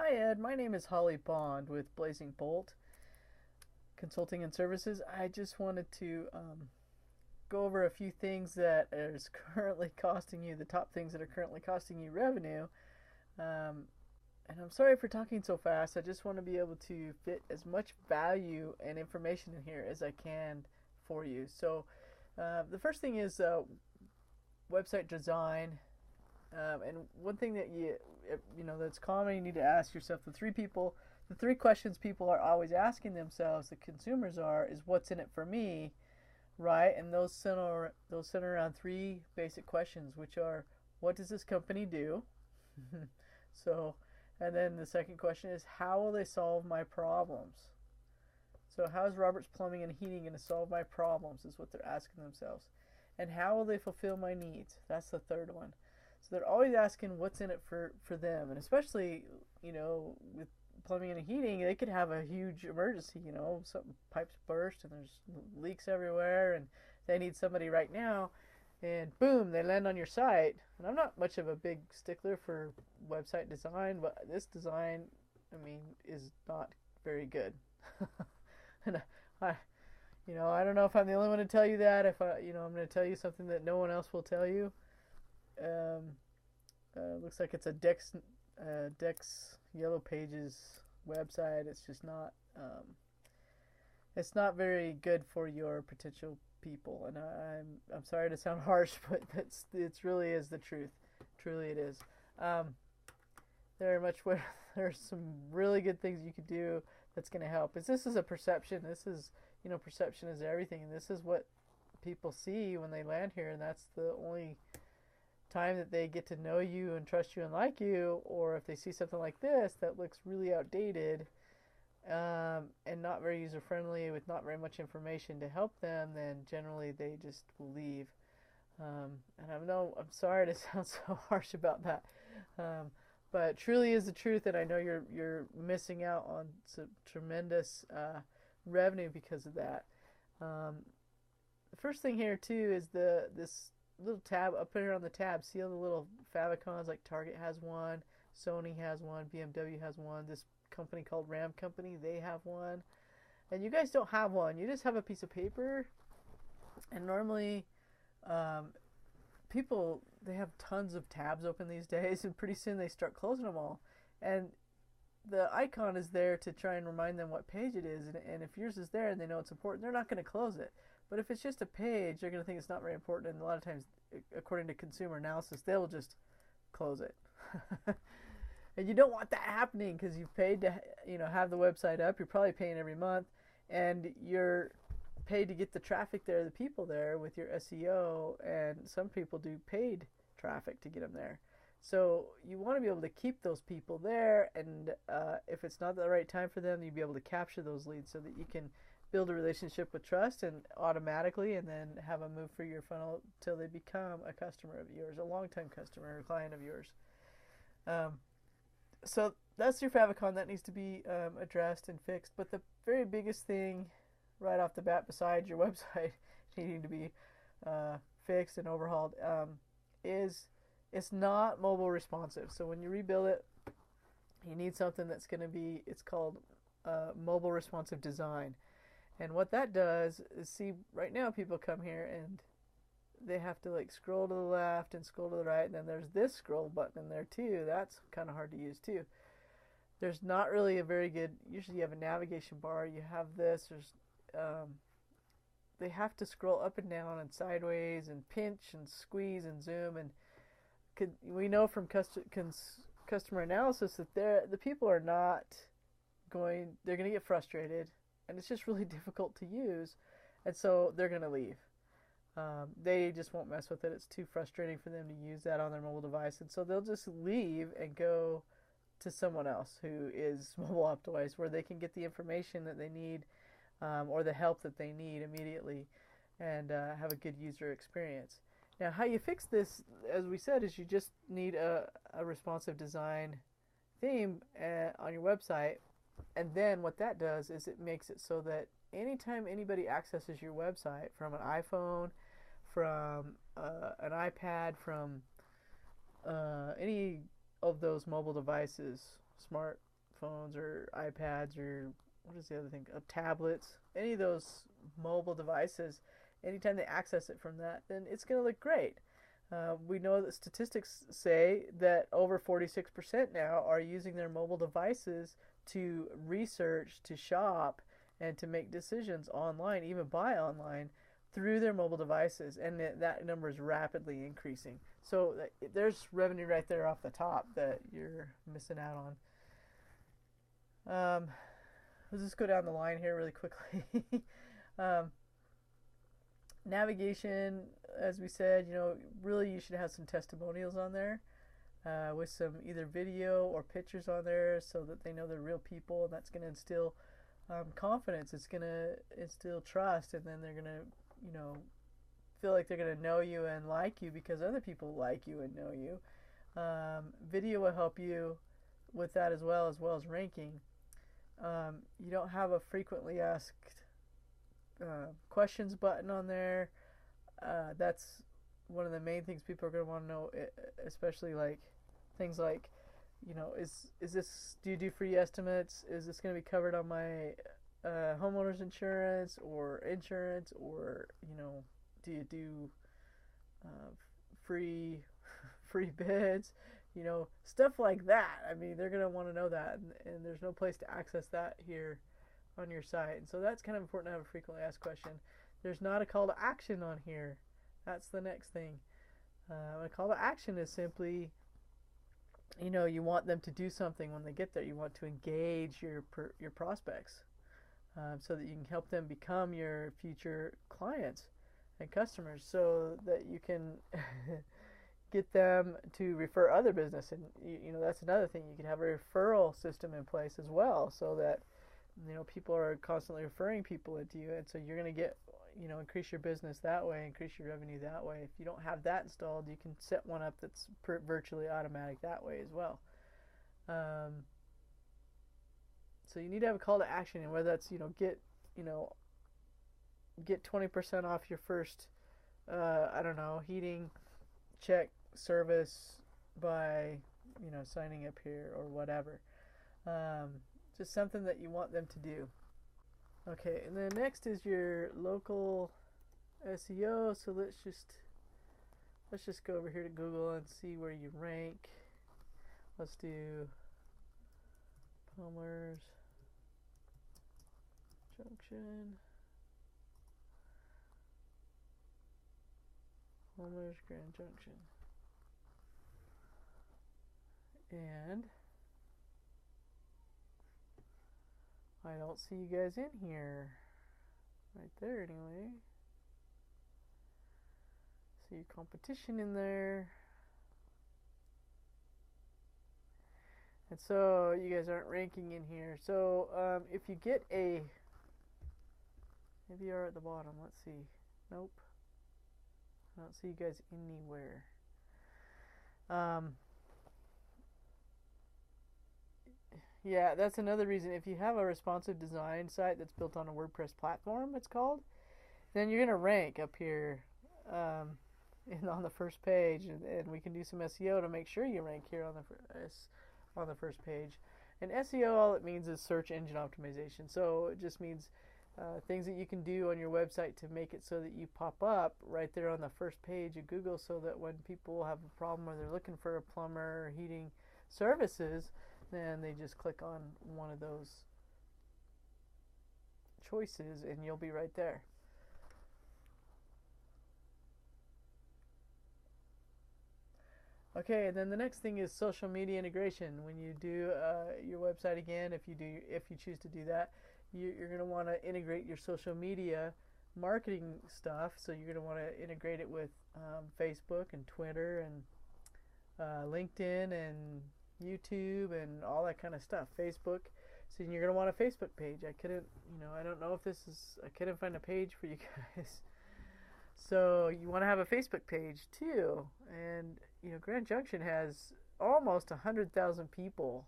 Hi Ed, my name is Holly Bond with Blazing Bolt Consulting and Services. I just wanted to go over a few things that is currently costing you, the top things that are currently costing you revenue. Um, and I'm sorry for talking so fast. I just want to be able to fit as much value and information in here as I can for you. So the first thing is website design. And one thing that that's common, you need to ask yourself, the three questions people are always asking themselves, the consumers are, is what's in it for me, right? And those center around three basic questions, which are, what does this company do? So, and then the second question is, how will they solve my problems? So how is Roberts Plumbing and Heating going to solve my problems, is what they're asking themselves. And how will they fulfill my needs? That's the third one. So they're always asking what's in it for them. And especially, with plumbing and heating, they could have a huge emergency, some pipes burst and there's leaks everywhere and they need somebody right now. And boom, they land on your site. And I'm not much of a big stickler for website design, but this design, is not very good. And I don't know if I'm the only one to tell you that. If I'm going to tell you something that no one else will tell you. Looks like it's a Dex Yellow Pages website. It's just not. It's not very good for your potential people, and I'm sorry to sound harsh, but it's really is the truth. Truly, it is. There's some really good things you could do that's going to help. This is a perception. This is perception is everything, and this is what people see when they land here, and that's the only time that they get to know you and trust you and like you. Or if they see something like this that looks really outdated and not very user friendly with not very much information to help them, then generally they just will leave. And I'm sorry to sound so harsh about that, but it truly is the truth, and I know you're missing out on some tremendous revenue because of that. The first thing here too is this little tab up here on the tab. See all the little favicons, like Target has one, Sony has one, BMW has one, this company called Ram Company, they have one, and you guys don't have one. You just have a piece of paper, and normally people, they have tons of tabs open these days, and pretty soon they start closing them all, and the icon is there to try and remind them what page it is, and if yours is there and they know it's important, they're not going to close it. But if it's just a page, they're going to think it's not very important, and a lot of times, according to consumer analysis, they'll just close it. And you don't want that happening, because you've paid to have the website up. You're probably paying every month, and you're paid to get the traffic there, the people there with your SEO, and some people do paid traffic to get them there. So you want to be able to keep those people there, and if it's not the right time for them, you'll be able to capture those leads so that you can build a relationship with trust and automatically, and then have them move through your funnel till they become a customer of yours, a long-time customer or client of yours. So that's your favicon that needs to be addressed and fixed. But the very biggest thing right off the bat, besides your website needing to be fixed and overhauled, is it's not mobile responsive. So when you rebuild it, you need something that's going to be, it's called mobile responsive design. And what that does is, see, right now people come here and they have to scroll to the left and scroll to the right, and then there's this scroll button in there too. That's kind of hard to use too. There's not really a very good, usually you have a navigation bar, you have this, they have to scroll up and down and sideways and pinch and squeeze and zoom, and we know from customer analysis that the people are not they're going to get frustrated, and it's just really difficult to use, and so they're going to leave. They just won't mess with it. It's too frustrating for them to use that on their mobile device, and so they'll just leave and go to someone else who is mobile optimized, where they can get the information that they need, or the help that they need immediately, and have a good user experience. Now, how you fix this, as we said, is you just need a responsive design theme on your website, and then what that does is it makes it so that anytime anybody accesses your website from an iPhone, from an iPad, from any of those mobile devices, smart smartphones or iPads or what is the other thing? Tablets, any of those mobile devices, anytime they access it from that, then it's going to look great. We know that statistics say that over 46% now are using their mobile devices to research, to shop, and to make decisions online, even buy online, through their mobile devices, and that number is rapidly increasing. So there's revenue right there off the top that you're missing out on. Let's just go down the line here really quickly. Navigation, as we said, really you should have some testimonials on there with some either video or pictures on there so that they know they're real people, and that's going to instill confidence. It's going to instill trust, and then they're going to, feel like they're going to know you and like you because other people like you and know you. Video will help you with that as well as ranking. You don't have a frequently asked questions button on there. That's one of the main things people are going to want to know, especially like things like, is this, do you do free estimates? Is this going to be covered on my homeowner's insurance, or do you do free bids? Stuff like that. I mean, they're going to want to know that, and there's no place to access that here on your site. And so that's kind of important to have a frequently asked question. There's not a call to action on here. That's the next thing. A call to action is simply, you want them to do something when they get there. You want to engage your prospects so that you can help them become your future clients and customers, so that you can get them to refer other business. And that's another thing. You can have a referral system in place as well, so that people are constantly referring people into you, and so you're going to get increase your business that way, increase your revenue that way. If you don't have that installed, you can set one up that's virtually automatic that way as well. So you need to have a call to action, and whether that's get 20% off your first heating check service by signing up here or whatever. Just something that you want them to do. Okay, and then next is your local SEO. So let's just go over here to Google and see where you rank. Let's do Palmer's Junction, Palmer's Grand Junction, and I don't see you guys in here. Right there, anyway. See your competition in there. And so you guys aren't ranking in here. So if you get maybe you are at the bottom. Let's see. Nope. I don't see you guys anywhere. Yeah, that's another reason. If you have a responsive design site that's built on a WordPress platform, it's called, then you're going to rank up here on the first page, and we can do some SEO to make sure you rank here on the first page. And SEO, all it means is search engine optimization. So it just means things that you can do on your website to make it so that you pop up right there on the first page of Google, so that when people have a problem or they're looking for a plumber or heating services, then they just click on one of those choices and you'll be right there. Okay, and then the next thing is social media integration. When you do your website again, if you choose to do that, you're going to want to integrate your social media marketing stuff. So you're going to want to integrate it with Facebook and Twitter and LinkedIn and YouTube and all that kind of stuff. Facebook. So you're going to want a Facebook page. I don't know if I couldn't find a page for you guys. So you want to have a Facebook page too. And Grand Junction has almost 100,000 people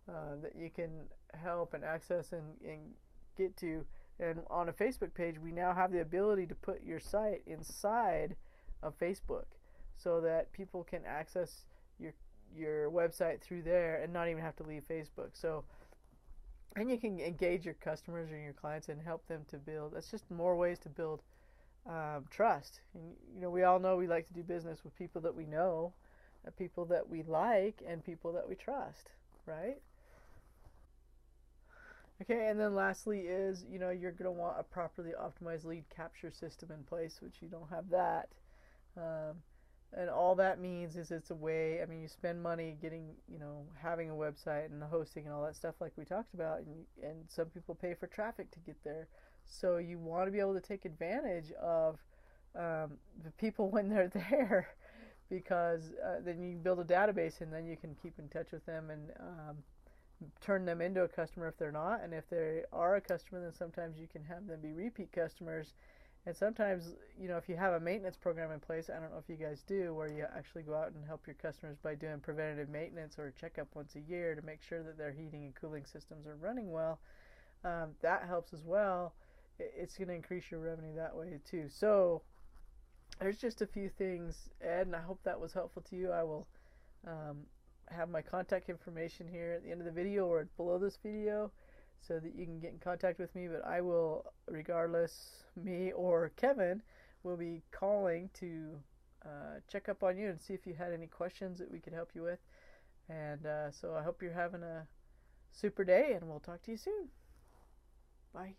that you can help and access and get to. And on a Facebook page, we now have the ability to put your site inside of Facebook, so that people can access your website through there and not even have to leave Facebook. So, and you can engage your customers or your clients and help them to build. That's just more ways to build trust. And, we all know we like to do business with people that we know, people that we like, and people that we trust, right? Okay, and then lastly is, you're going to want a properly optimized lead capture system in place, which you don't have that. Um, and all that means is it's a way, you spend money getting, having a website and the hosting and all that stuff like we talked about, and some people pay for traffic to get there. So you want to be able to take advantage of the people when they're there, because then you build a database and then you can keep in touch with them and turn them into a customer if they're not. And if they are a customer, then sometimes you can have them be repeat customers. And sometimes, if you have a maintenance program in place, I don't know if you guys do, where you actually go out and help your customers by doing preventative maintenance or a checkup once a year to make sure that their heating and cooling systems are running well, that helps as well. It's going to increase your revenue that way too. So there's just a few things, Ed, and I hope that was helpful to you. I will have my contact information here at the end of the video or below this video, so that you can get in contact with me. But I will, regardless, me or Kevin will be calling to check up on you and see if you had any questions that we could help you with. And so I hope you're having a super day, and we'll talk to you soon. Bye.